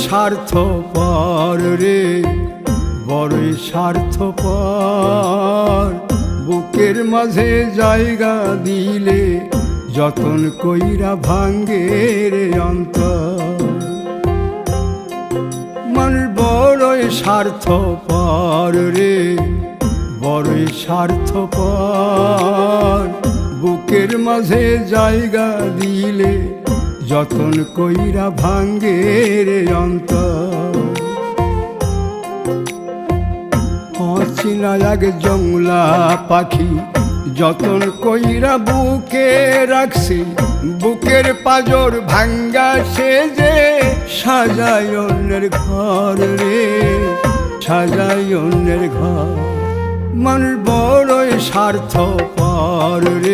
স্বার্থপর রে, বড়ই স্বার্থপর। বুকের মাঝে জায়গা দিলে যতন কইরা ভাঙ্গে রে অন্তর। মানুষ বড়ই স্বার্থপর রে, বড়ই স্বার্থপর। বুকের মাঝে জায়গা দিলে যতন কইরা ভাঙ্গে রে অন্তর। অচিনা এক জংলা পাখি যতন কইরা বুকে রাখছি, বুকের পাজর ভাঙ্গা সে যে সাজায় অন্যের ঘর রে, সাজায় অন্যের ঘর। মানুষ বড়ই স্বার্থপর রে।